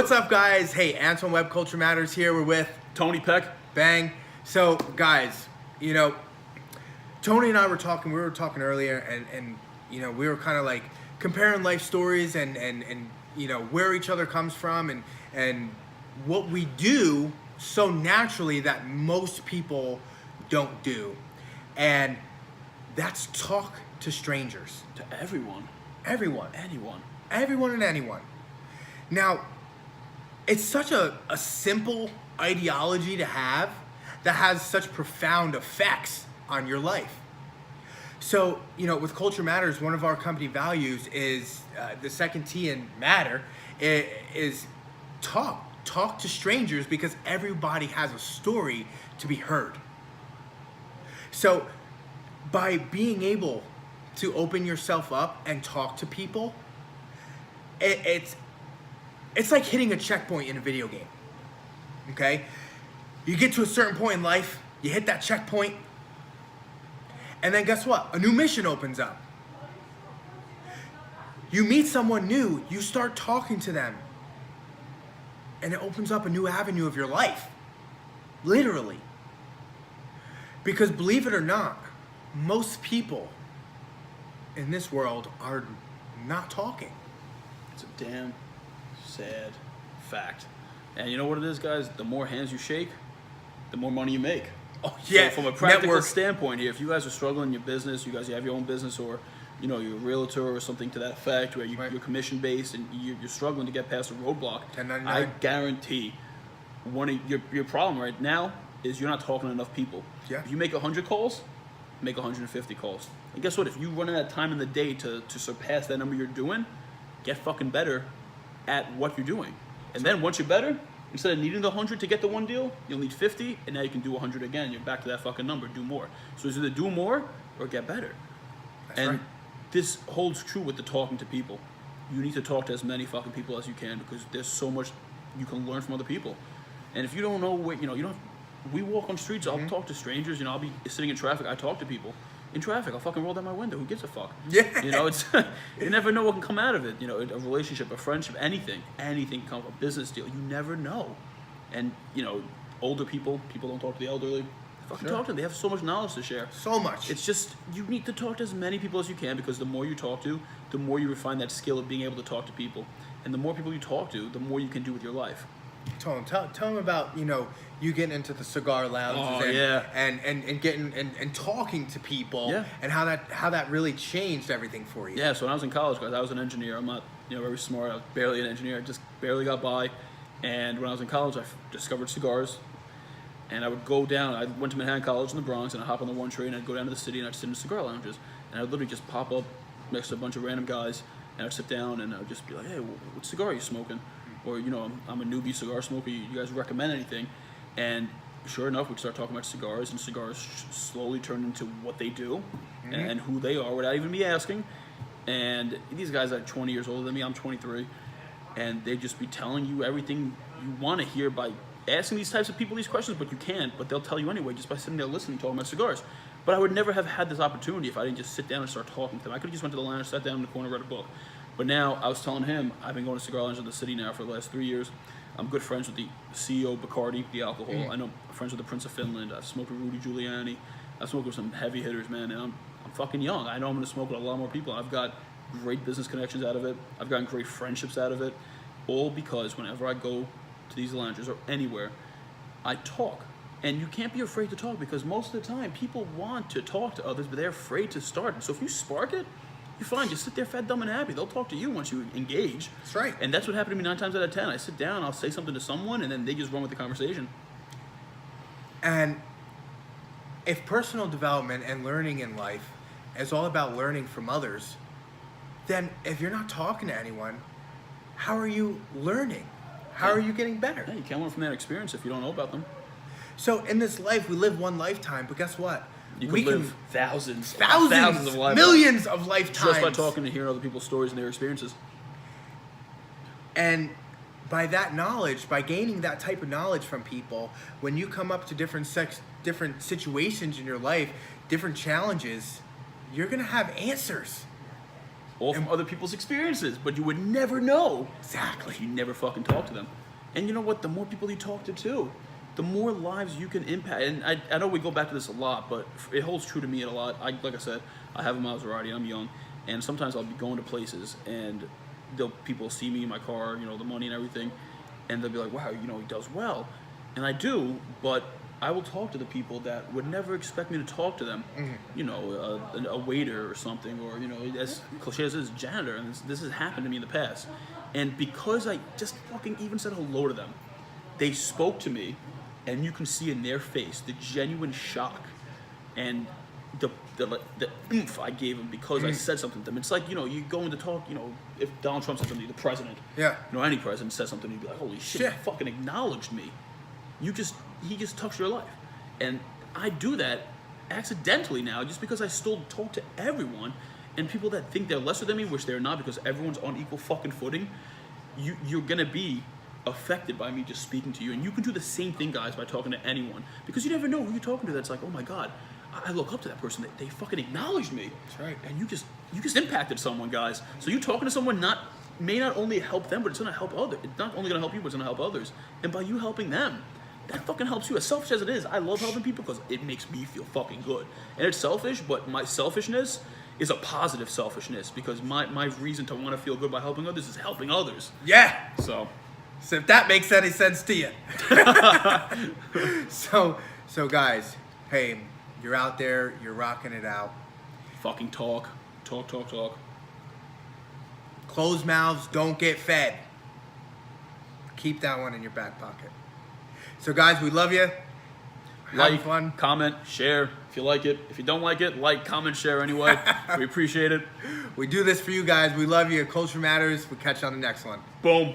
What's up, guys? Hey, Antwan Webb, Culture Matters here. We're with Tony Peck. Bang. So, guys, Tony and I were talking. We were talking earlier, and we were kind of like comparing life stories and where each other comes from and what we do so naturally that most people don't do, and that's talk to strangers. To everyone. Everyone. Anyone. Everyone and anyone. Now, it's such a simple ideology to have that has such profound effects on your life. So, with Culture Matters, one of our company values is the second T in matter is talk. Talk to strangers because everybody has a story to be heard. So, by being able to open yourself up and talk to people, it's like hitting a checkpoint in a video game. Okay? You get to a certain point in life, you hit that checkpoint, and then guess what? A new mission opens up. You meet someone new, you start talking to them, and it opens up a new avenue of your life. Literally. Because believe it or not, most people in this world are not talking. It's a damn sad fact. And you know what it is, guys? The more hands you shake, the more money you make. Oh, yeah. So from a practical Network. standpoint here, if you guys are struggling in your business, you have your own business, or you're a realtor or something to that effect, where Right. you're commission based and you're struggling to get past a roadblock, 1099. I guarantee one of your problem right now is you're not talking to enough people. Yeah. If you make 100 calls, make 150 calls. And guess what? If you run out of time in the day to surpass that number you're doing, get fucking better at what you're doing. And then once you're better, instead of needing the 100 to get the one deal, you'll need 50, and now you can do 100 again. You're back to that fucking number. Do more. So it's either do more or get better. That's And right. this holds true with the talking to people. You need to talk to as many fucking people as you can, because there's so much you can learn from other people. And if you don't know where, you don't. We walk on streets. I'll talk to strangers. I'll be sitting in traffic. I talk to people. In traffic, I'll fucking roll down my window. Who gives a fuck? Yeah. It's you never know what can come out of it. A relationship, a friendship, anything can come from a business deal. You never know. And older people don't talk to the elderly. Fucking Sure. talk to them. They have so much knowledge to share. So much. It's just you need to talk to as many people as you can, because the more you talk to, the more you refine that skill of being able to talk to people, and the more people you talk to, the more you can do with your life. Tell him about you getting into the cigar lounges and getting and talking to people, Yeah. and how that really changed everything for you. Yeah, so when I was in college, guys, I was an engineer. I'm not very smart. I was barely an engineer. I just barely got by. And when I was in college, I discovered cigars. And I would go down. I went to Manhattan College in the Bronx, and I'd hop on the 1 train, and I'd go down to the city, and I'd sit in cigar lounges. And I'd literally just pop up next to a bunch of random guys, and I'd sit down, and I'd just be like, hey, what cigar are you smoking? Or, I'm a newbie cigar smoker. You guys recommend anything? And sure enough, we'd start talking about cigars, and cigars slowly turned into what they do and who they are without even me asking. And these guys are 20 years older than me. I'm 23. And they'd just be telling you everything you want to hear by asking these types of people these questions, but you can't. But they'll tell you anyway just by sitting there listening, talking about cigars. But I would never have had this opportunity if I didn't just sit down and start talking to them. I could have just went to the lounge, sat down in the corner, read a book. But now, I was telling him, I've been going to cigar lounges in the city now for the last 3 years. I'm good friends with the CEO of Bacardi, the alcohol. I know friends with the Prince of Finland. I've smoked with Rudy Giuliani. I've smoked with some heavy hitters, man. And I'm fucking young. I know I'm going to smoke with a lot more people. I've got great business connections out of it. I've gotten great friendships out of it. All because whenever I go to these lounges or anywhere, I talk. And you can't be afraid to talk, because most of the time people want to talk to others, but they're afraid to start. So if you spark it, you're fine. Just sit there fat, dumb, and happy. They'll talk to you once you engage. That's right. And that's what happened to me 9 times out of 10. I sit down, I'll say something to someone, and then they just run with the conversation. And if personal development and learning in life is all about learning from others, then if you're not talking to anyone, how are you learning? How are you getting better? Yeah, you can't learn from that experience if you don't know about them. So in this life, we live one lifetime, but guess what? You we can live thousands of lifetimes. millions of lifetimes. Just by talking and hearing other people's stories and their experiences. And by that knowledge, by gaining that type of knowledge from people, when you come up to different situations in your life, different challenges, you're going to have answers. all from other people's experiences, but you would never know Exactly. if you never fucking talk to them. And you know what? The more people you talk to too, the more lives you can impact. And I know we go back to this a lot, but it holds true to me a lot. Like I said, I have a Maserati, I'm young, and sometimes I'll be going to places and people see me in my car, you know, the money and everything, and they'll be like, wow, you know, he does well. And I do, but I will talk to the people that would never expect me to talk to them. You know, a waiter or something, or, you know, as cliche as it is, janitor. And this has happened to me in the past. And because I just fucking even said hello to them, they spoke to me, and you can see in their face the genuine shock and the oomph I gave them because I said something to them. It's like, you know, you go in to talk, you know, if Donald Trump said something to the president, you know, any president says something, you'd be like, holy shit, he fucking acknowledged me. He just touched your life. And I do that accidentally now just because I still talk to everyone, and people that think they're lesser than me, which they're not, because everyone's on equal fucking footing, you're gonna be affected by me just speaking to you. And you can do the same thing, guys, by talking to anyone, because you never know who you're talking to that's like, oh my god, I look up to that person, they fucking acknowledged me. That's right. And you just impacted someone, guys. So you talking to someone may not only help them, but it's gonna help others. It's not only gonna help you, but it's gonna help others. And by you helping them, that fucking helps you. As selfish as it is, I love helping people because it makes me feel fucking good. And it's selfish, but my selfishness is a positive selfishness, because my reason to want to feel good by helping others is helping others. Yeah. So if that makes any sense to you. So guys, hey, you're out there, you're rocking it out. fucking talk. Closed mouths don't get fed. Keep that one in your back pocket. So guys, we love you. Have fun. Comment, share if you like it. If you don't like it, like, comment, share anyway. We appreciate it. We do this for you guys. We love you. Culture matters. We'll catch you on the next one. Boom.